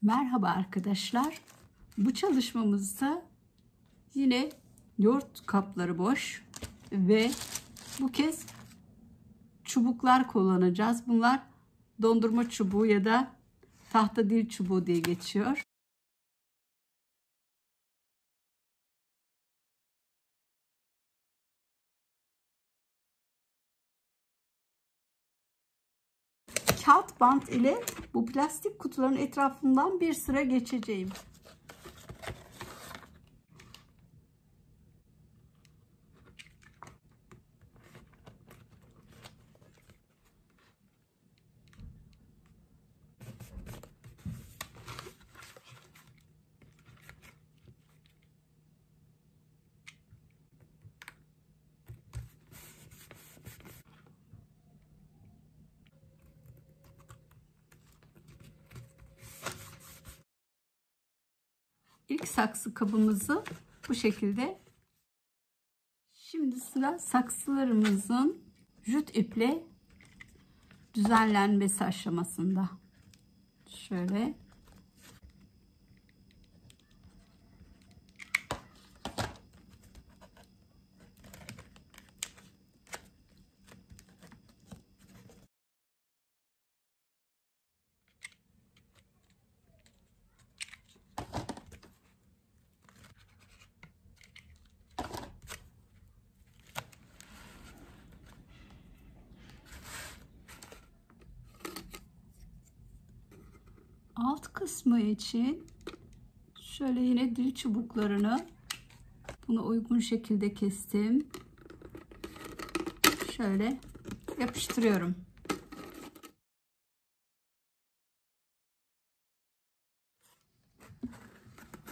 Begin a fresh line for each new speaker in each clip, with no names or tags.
Merhaba arkadaşlar. Bu çalışmamızda yine yoğurt kapları boş ve bu kez çubuklar kullanacağız. Bunlar dondurma çubuğu ya da tahta dil çubuğu diye geçiyor. Kağıt bant ile bu plastik kutuların etrafından bir sıra geçeceğim. İlk saksı kabımızı bu şekilde. Şimdi sıra saksılarımızın jüt iple düzenlenmesi aşamasında. Şöyle. Alt kısmı için şöyle yine dil çubuklarını buna uygun şekilde kestim. Şöyle yapıştırıyorum.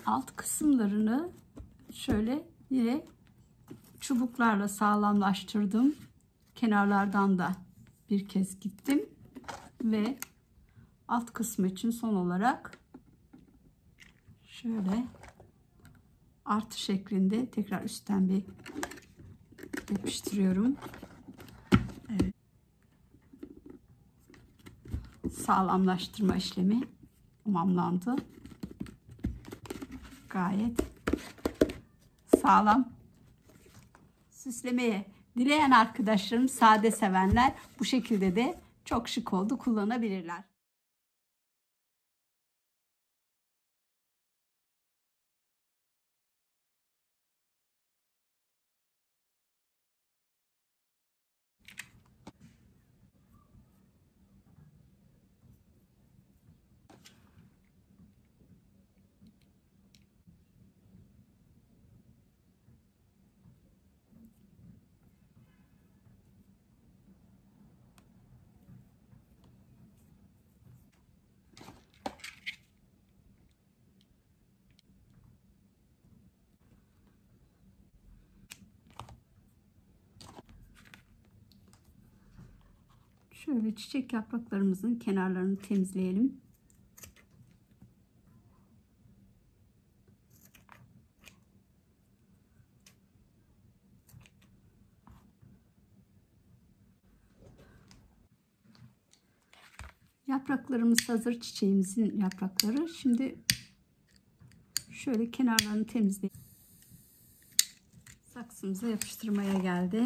Alt kısımlarını şöyle yine çubuklarla sağlamlaştırdım. Kenarlardan da bir kez gittim ve alt kısmı için son olarak şöyle artı şeklinde tekrar üstten bir yapıştırıyorum. Evet. Sağlamlaştırma işlemi tamamlandı. Gayet sağlam. Süslemeye dileyen arkadaşlarım, sade sevenler bu şekilde de çok şık oldu, kullanabilirler. Şöyle çiçek yapraklarımızın kenarlarını temizleyelim. Yapraklarımız hazır, çiçeğimizin yaprakları. Şimdi şöyle kenarlarını temizleyelim. Saksımıza yapıştırmaya geldi.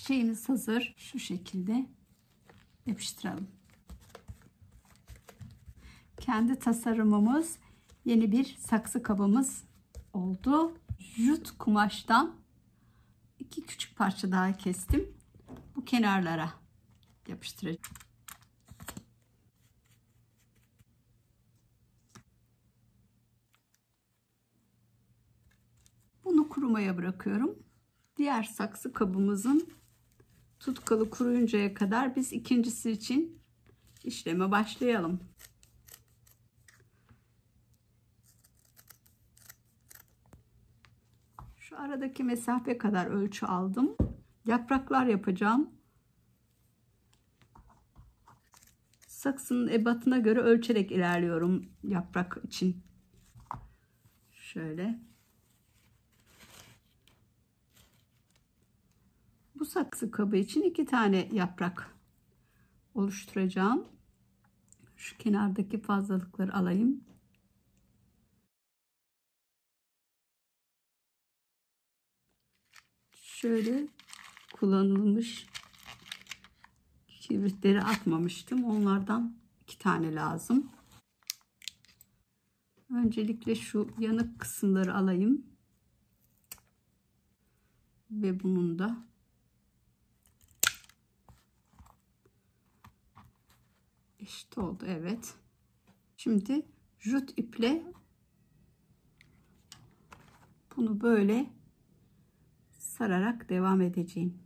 Çiçeğimiz hazır. Şu şekilde yapıştıralım. Kendi tasarımımız yeni bir saksı kabımız oldu. Jüt kumaştan 2 küçük parça daha kestim. Bu kenarlara yapıştıracağım. Bunu kurumaya bırakıyorum. Diğer saksı kabımızın tutkalı kuruyuncaya kadar biz ikincisi için işleme başlayalım. Şu aradaki mesafe kadar ölçü aldım. Yapraklar yapacağım. Saksının ebatına göre ölçerek ilerliyorum yaprak için. Şöyle. Bu saksı kabı için 2 tane yaprak oluşturacağım. Şu kenardaki fazlalıkları alayım. Şöyle kullanılmış kibritleri atmamıştım. Onlardan 2 tane lazım. Öncelikle şu yanık kısımları alayım. Ve bunun da eşit oldu. Evet. Şimdi jut iple bunu böyle sararak devam edeceğim.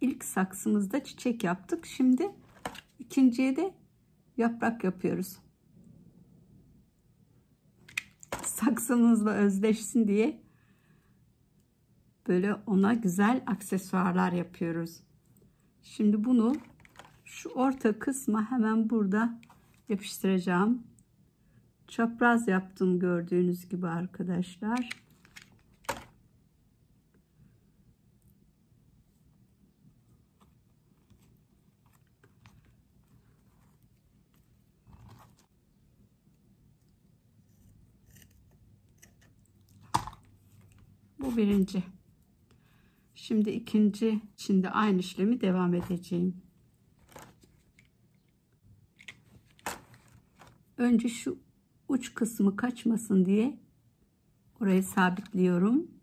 İlk saksımızda çiçek yaptık. Şimdi ikinciye de yaprak yapıyoruz. Saksımızla özleşsin diye böyle ona güzel aksesuarlar yapıyoruz. Şimdi bunu şu orta kısma hemen burada yapıştıracağım. Çapraz yaptım gördüğünüz gibi arkadaşlar. Bu birinci. Şimdi ikinci için de aynı işlemi devam edeceğim. Önce şu uç kısmı kaçmasın diye orayı sabitliyorum.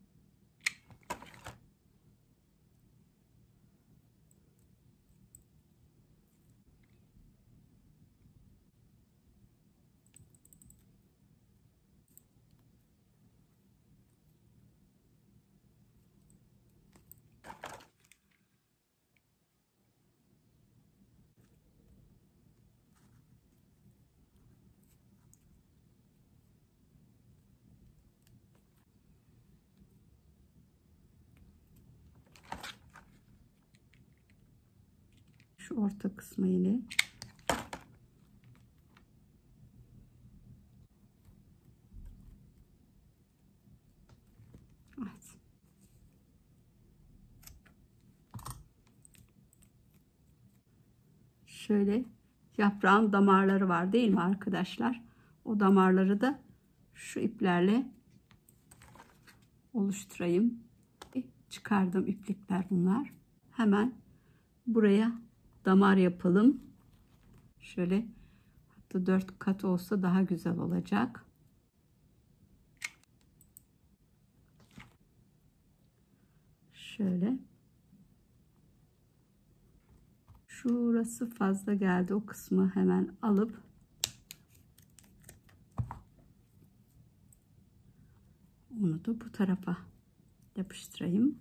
Şu orta kısmı yine. Evet. Şöyle yaprağın damarları var değil mi arkadaşlar? O damarları da şu iplerle oluşturayım. Çıkardım iplikler bunlar. Hemen buraya damar yapalım. Şöyle hatta 4 kat olsa daha güzel olacak. Şöyle. Şurası fazla geldi. O kısmı hemen alıp onu da bu tarafa yapıştırayım.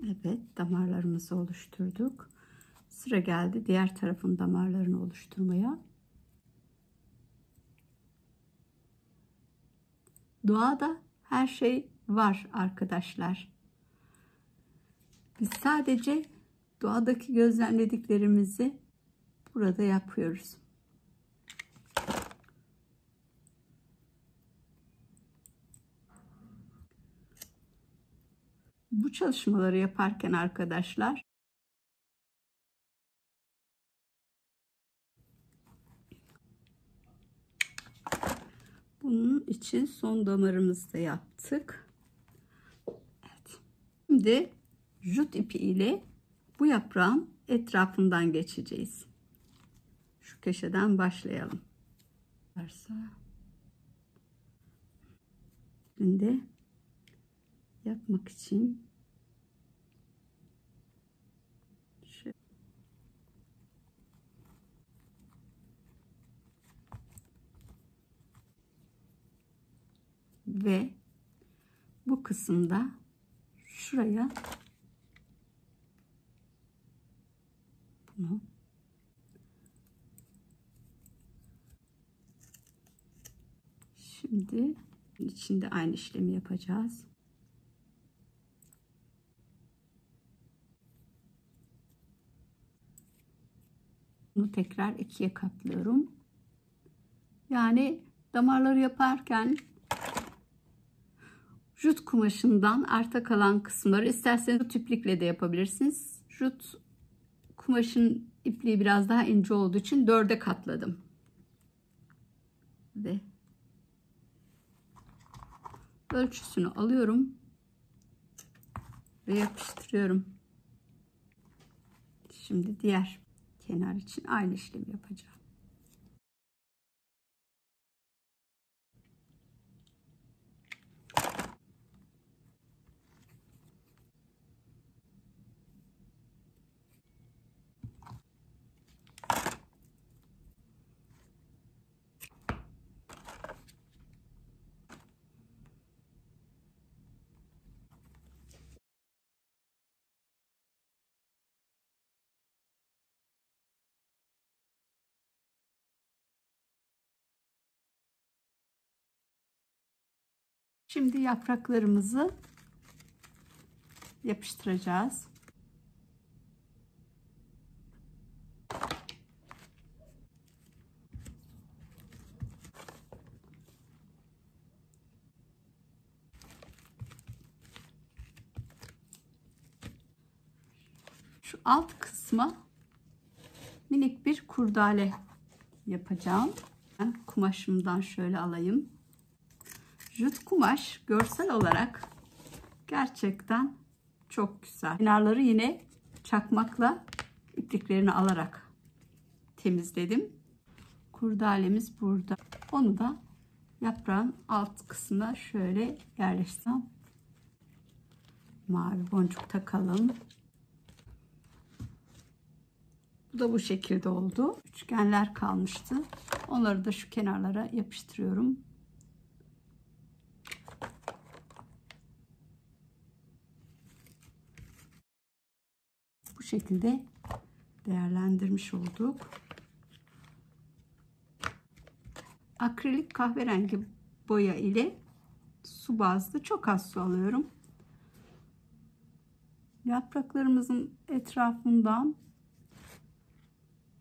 Evet, damarlarımızı oluşturduk. Sıra geldi diğer tarafın damarlarını oluşturmaya. Doğada her şey var arkadaşlar. Biz sadece doğadaki gözlemlediklerimizi burada yapıyoruz. Bu çalışmaları yaparken arkadaşlar Bunun için son damarımızı da yaptık. Evet. Şimdi jut ipi ile bu yaprağın etrafından geçeceğiz. Şu köşeden başlayalım. Şimdi yapmak için ve bu kısımda şuraya bunu şimdi içinde aynı işlemi yapacağız. Bunu tekrar ikiye katlıyorum. Yani damarları yaparken jut kumaşından arta kalan kısımları isterseniz jut iplikle de yapabilirsiniz. Jut kumaşın ipliği biraz daha ince olduğu için 4'e katladım. Ve ölçüsünü alıyorum ve yapıştırıyorum. Şimdi diğer kenar için aynı işlemi yapacağım. Şimdi yapraklarımızı yapıştıracağız. Şu alt kısma minik bir kurdale yapacağım. Ben kumaşımdan şöyle alayım. Jut kumaş görsel olarak gerçekten çok güzel. Kenarları yine çakmakla ipliklerini alarak temizledim. Kurdalemiz burada. Onu da yaprağın alt kısmına şöyle yerleştireceğim. Mavi boncuk takalım. Bu da bu şekilde oldu. Üçgenler kalmıştı. Onları da şu kenarlara yapıştırıyorum. Bu şekilde değerlendirmiş olduk. Akrilik kahverengi boya ile su bazlı çok az su alıyorum. Yapraklarımızın etrafından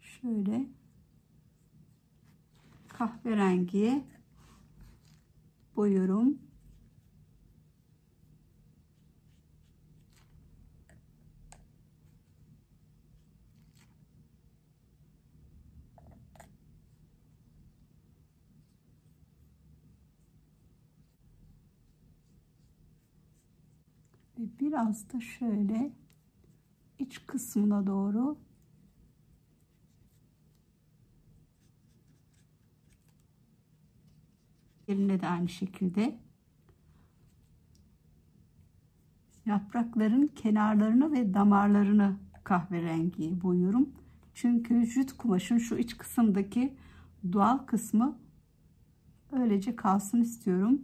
şöyle kahverengiye boyuyorum. Ve biraz da şöyle iç kısmına doğru yerine de aynı şekilde yaprakların kenarlarını ve damarlarını kahverengi boyuyorum. Çünkü jut kumaşın şu iç kısımdaki doğal kısmı öylece kalsın istiyorum.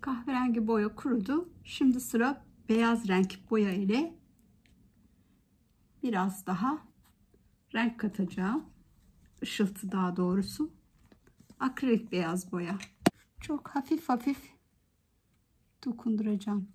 Kahverengi boya kurudu. Şimdi sıra beyaz renk boya ile biraz daha renk katacağım. Işıltı daha doğrusu. Akrilik beyaz boya. Çok hafif hafif dokunduracağım.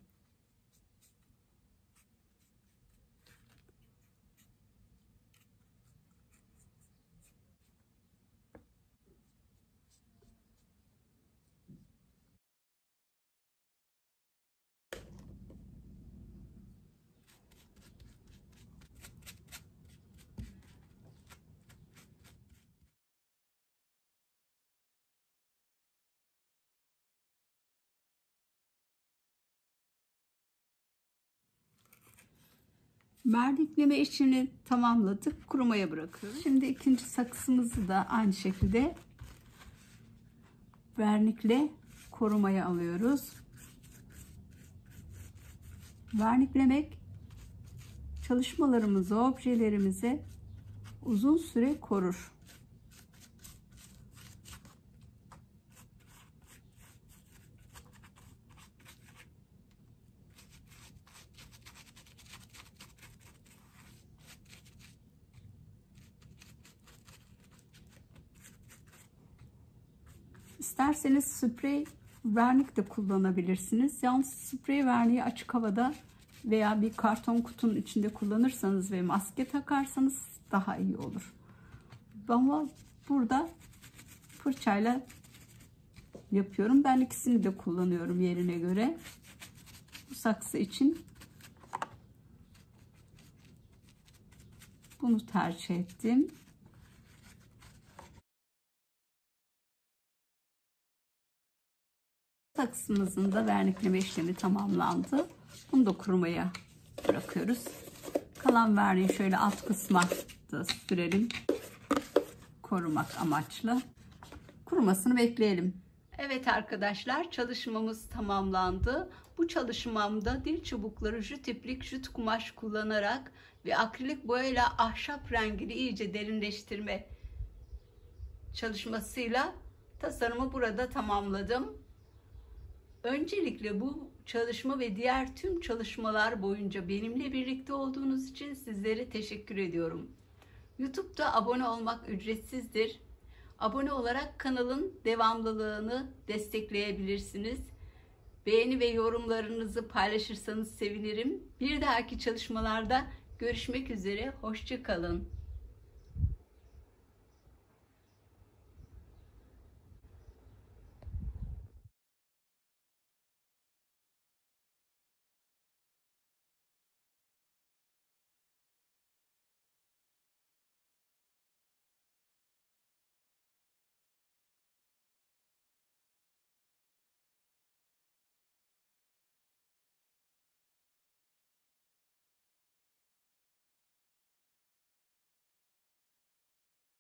Vernikleme işini tamamladık. Kurumaya bırakıyoruz. Şimdi ikinci saksımızı da aynı şekilde vernikle korumaya alıyoruz. Verniklemek çalışmalarımızı, objelerimizi uzun süre korur. İsterseniz sprey vernik de kullanabilirsiniz. Yalnız sprey verniği açık havada veya bir karton kutunun içinde kullanırsanız ve maske takarsanız daha iyi olur. Ama burada fırçayla yapıyorum. Ben ikisini de kullanıyorum yerine göre. Bu saksı için bunu tercih ettim. Saksımızın da vernikleme işlemi tamamlandı. Bunu da kurumaya bırakıyoruz. Kalan verniği şöyle alt kısma da sürelim. Korumak amaçlı. Kurumasını bekleyelim. Evet arkadaşlar, çalışmamız tamamlandı. Bu çalışmamda dil çubukları, jüt iplik, jüt kumaş kullanarak ve akrilik boyayla ahşap rengini iyice derinleştirme çalışmasıyla tasarımı burada tamamladım. Öncelikle bu çalışma ve diğer tüm çalışmalar boyunca benimle birlikte olduğunuz için sizlere teşekkür ediyorum. YouTube'da abone olmak ücretsizdir. Abone olarak kanalın devamlılığını destekleyebilirsiniz. Beğeni ve yorumlarınızı paylaşırsanız sevinirim. Bir dahaki çalışmalarda görüşmek üzere. Hoşça kalın.